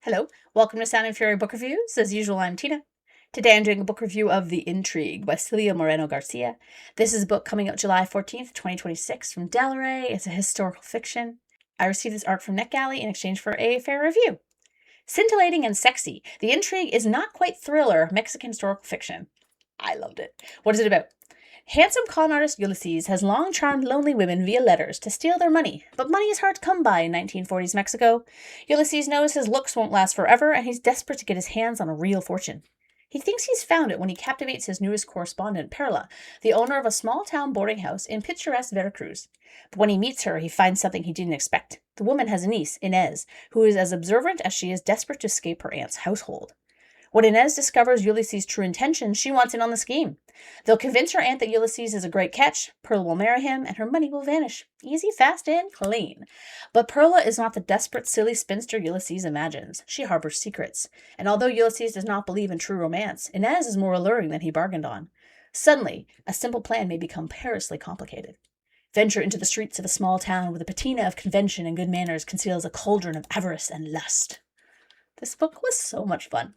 Hello, welcome to Sound and Fury Book Reviews. As usual, I'm Tina. Today I'm doing a book review of The Intrigue by Silvia Morena-Garcia. This is a book coming out July 14th, 2026 from Del Rey. It's a historical fiction. I received this art from NetGalley in exchange for a fair review. Scintillating and sexy, The Intrigue is not quite thriller Mexican historical fiction. I loved it. What is it about? Handsome con artist Ulysses has long charmed lonely women via letters to steal their money, but money is hard to come by in 1940s Mexico. Ulysses knows his looks won't last forever, and he's desperate to get his hands on a real fortune. He thinks he's found it when he captivates his newest correspondent, Perla, the owner of a small-town boarding house in picturesque Veracruz. But when he meets her, he finds something he didn't expect. The woman has a niece, Inez, who is as observant as she is desperate to escape her aunt's household. When Inez discovers Ulysses' true intentions, she wants in on the scheme. They'll convince her aunt that Ulysses is a great catch, Perla will marry him, and her money will vanish. Easy, fast, and clean. But Perla is not the desperate, silly spinster Ulysses imagines. She harbors secrets. And although Ulysses does not believe in true romance, Inez is more alluring than he bargained on. Suddenly, a simple plan may become perilously complicated. Venture into the streets of a small town where the patina of convention and good manners conceals a cauldron of avarice and lust. This book was so much fun.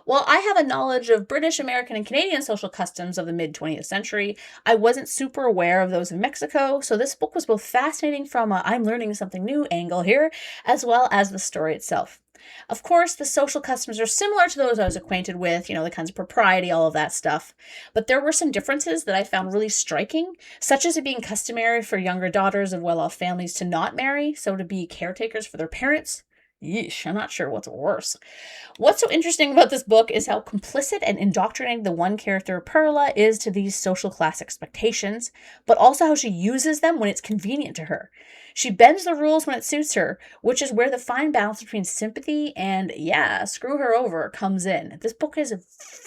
While I have a knowledge of British, American, and Canadian social customs of the mid-20th century, I wasn't super aware of those in Mexico, so this book was both fascinating from a I'm learning something new angle here, as well as the story itself. Of course, the social customs are similar to those I was acquainted with, the kinds of propriety, all of that stuff. But there were some differences that I found really striking, such as it being customary for younger daughters of well-off families to not marry, so to be caretakers for their parents. Yeesh, I'm not sure what's worse. What's so interesting about this book is how complicit and indoctrinating the one character, Perla, is to these social class expectations, but also how she uses them when it's convenient to her. She bends the rules when it suits her, which is where the fine balance between sympathy and, screw her over comes in. This book is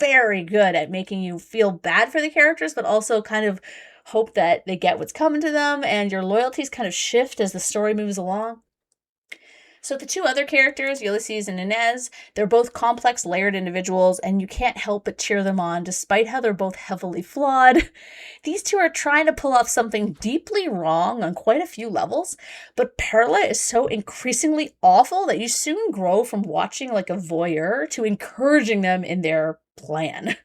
very good at making you feel bad for the characters, but also kind of hope that they get what's coming to them, and your loyalties kind of shift as the story moves along. So the two other characters, Ulysses and Inez, they're both complex, layered individuals, and you can't help but cheer them on, despite how they're both heavily flawed. These two are trying to pull off something deeply wrong on quite a few levels, but Perla is so increasingly awful that you soon grow from watching like a voyeur to encouraging them in their plan.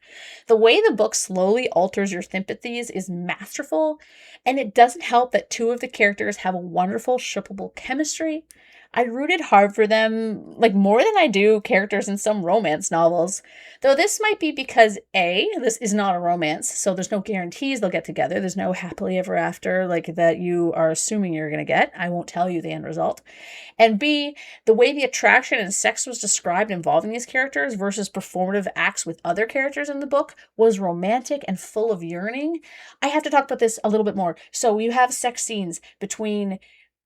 The way the book slowly alters your sympathies is masterful, and it doesn't help that two of the characters have a wonderful, shippable chemistry. I rooted hard for them, like more than I do characters in some romance novels. Though this might be because A, this is not a romance, so there's no guarantees they'll get together. There's no happily ever after like that you are assuming you're going to get. I won't tell you the end result. And B, the way the attraction and sex was described involving these characters versus performative acts with other characters in the book was romantic and full of yearning. I have to talk about this a little bit more. So you have sex scenes between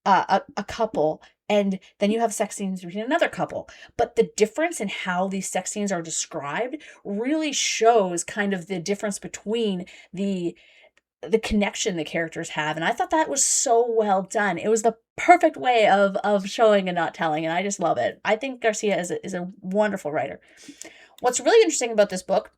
a couple, and then you have sex scenes between another couple. But the difference in how these sex scenes are described really shows kind of the difference between the connection the characters have. And I thought that was so well done. It was the perfect way of showing and not telling, and I just love it. I think Garcia is a wonderful writer. What's really interesting about this book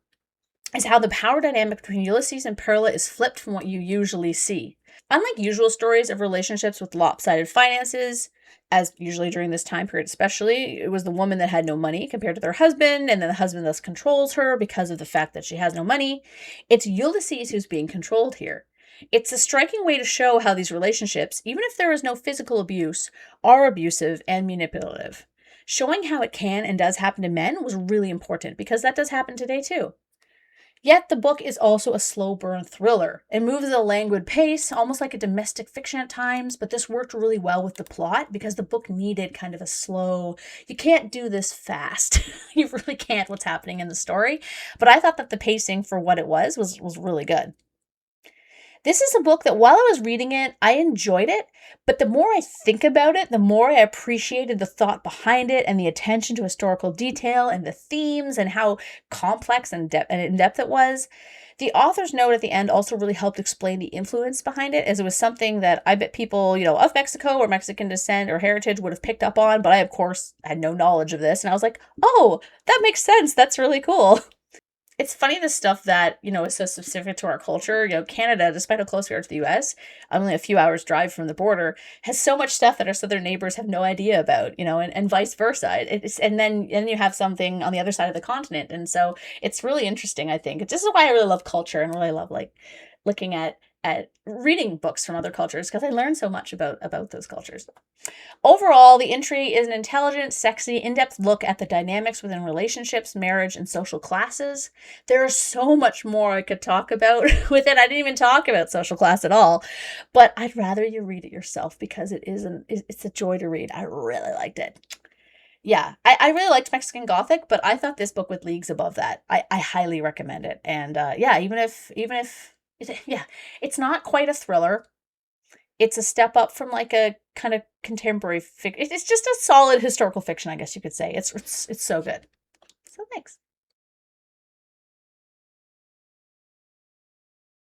is how the power dynamic between Ulysses and Perla is flipped from what you usually see. Unlike usual stories of relationships with lopsided finances, as usually during this time period especially, it was the woman that had no money compared to their husband, and then the husband thus controls her because of the fact that she has no money. It's Ulysses who's being controlled here. It's a striking way to show how these relationships, even if there is no physical abuse, are abusive and manipulative. Showing how it can and does happen to men was really important, because that does happen today too. Yet the book is also a slow burn thriller. It moves at a languid pace, almost like a domestic fiction at times, but this worked really well with the plot because the book needed kind of a slow, you can't do this fast. You really can't what's happening in the story. But I thought that the pacing for what it was really good. This is a book that while I was reading it, I enjoyed it, but the more I think about it, the more I appreciated the thought behind it and the attention to historical detail and the themes and how complex and in-depth it was. The author's note at the end also really helped explain the influence behind it, as it was something that I bet people, of Mexico or Mexican descent or heritage would have picked up on, but I, of course, had no knowledge of this, and I was like, oh, that makes sense, that's really cool. It's funny the stuff that, is so specific to our culture. Canada, despite how close we are to the US, only a few hours drive from the border, has so much stuff that our southern neighbors have no idea about, and vice versa. And then you have something on the other side of the continent. And so it's really interesting, I think. This is why I really love culture and really love like looking at reading books from other cultures, because I learn so much about those cultures. Overall, The Intrigue is an intelligent, sexy, in-depth look at the dynamics within relationships, marriage, and social classes. There is so much more I could talk about with it. I didn't even talk about social class at all, but I'd rather you read it yourself because it's a joy to read. I really liked it. Yeah, I really liked Mexican Gothic, but I thought this book was leagues above that. I highly recommend it. And yeah, even if yeah, it's not quite a thriller. It's a step up from like a kind of contemporary fiction. It's just a solid historical fiction, I guess you could say. It's so good. So thanks.